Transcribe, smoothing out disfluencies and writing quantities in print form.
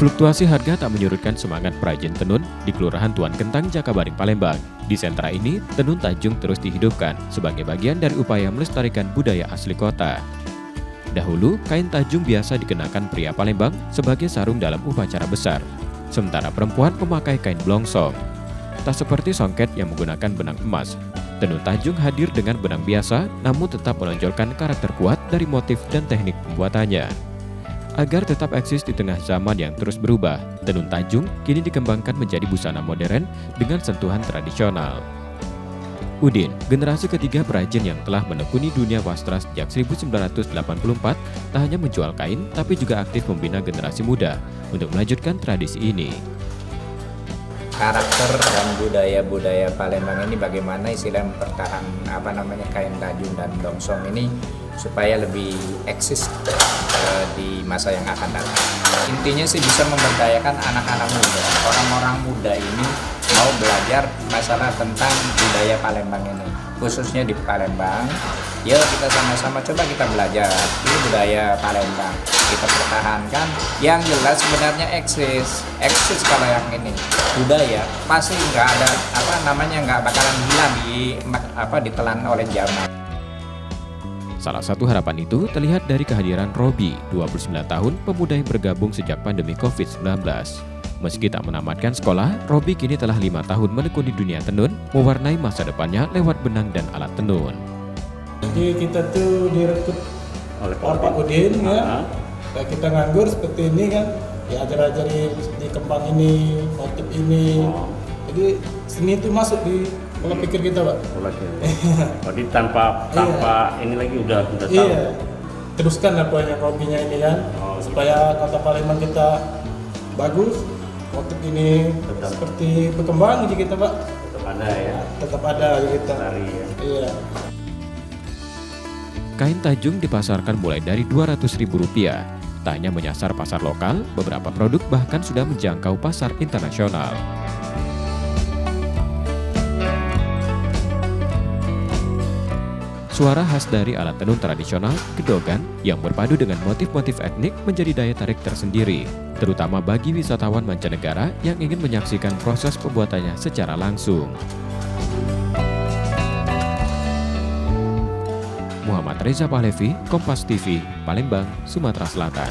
Fluktuasi harga tak menyurutkan semangat perajin tenun di Kelurahan Tuan Kentang, Jakabaring, Palembang. Di sentra ini, tenun Tajung terus dihidupkan sebagai bagian dari upaya melestarikan budaya asli kota. Dahulu, kain Tajung biasa dikenakan pria Palembang sebagai sarung dalam upacara besar, sementara perempuan memakai kain blongsong. Tak seperti songket yang menggunakan benang emas, tenun Tajung hadir dengan benang biasa namun tetap menonjolkan karakter kuat dari motif dan teknik pembuatannya. Agar tetap eksis di tengah zaman yang terus berubah, tenun Tajung kini dikembangkan menjadi busana modern dengan sentuhan tradisional. Udin, generasi ketiga perajin yang telah menekuni dunia wastra sejak 1984, tak hanya menjual kain, tapi juga aktif membina generasi muda untuk melanjutkan tradisi ini. Karakter dan budaya Palembang ini bagaimana istilah mempertahan kain Tajung dan blongsong ini supaya lebih eksis di masa yang akan datang. Intinya sih bisa memberdayakan anak-anak muda, orang-orang muda ini mau belajar masalah tentang budaya Palembang ini, khususnya di Palembang. Yuk kita sama-sama coba kita belajar ini budaya Palembang, kita pertahankan. Yang jelas sebenarnya eksis kalau yang ini budaya pasti nggak ada nggak bakalan hilang ditelan oleh zaman. Salah satu harapan itu terlihat dari kehadiran Robi, 29 tahun, pemuda yang bergabung sejak pandemi COVID-19. Meski tak menamatkan sekolah, Robi kini telah 5 tahun menekuni dunia tenun, mewarnai masa depannya lewat benang dan alat tenun. Jadi kita tuh direkrut oleh Pak Udin ya. Kayak kita nganggur seperti ini kan, ya ajar-ajari di kembang ini, motif ini. Jadi seni itu masuk di pola pikir kita, Pak. Jadi tanpa ini lagi udah tahu. Iya. Teruskan apa yang Robinya ini kan, supaya kota Palembang kita bagus. Motif ini seperti berkembang di kita, Pak. Tetap ada ya. Tetap ada di kita. Lari, ya. Iya. Kain Tajung dipasarkan mulai dari Rp200.000. Tak hanya menyasar pasar lokal, beberapa produk bahkan sudah menjangkau pasar internasional. Suara khas dari alat tenun tradisional, gedogan, yang berpadu dengan motif-motif etnik menjadi daya tarik tersendiri, terutama bagi wisatawan mancanegara yang ingin menyaksikan proses pembuatannya secara langsung. Muhammad Reza Pahlevi, Kompas TV, Palembang, Sumatera Selatan.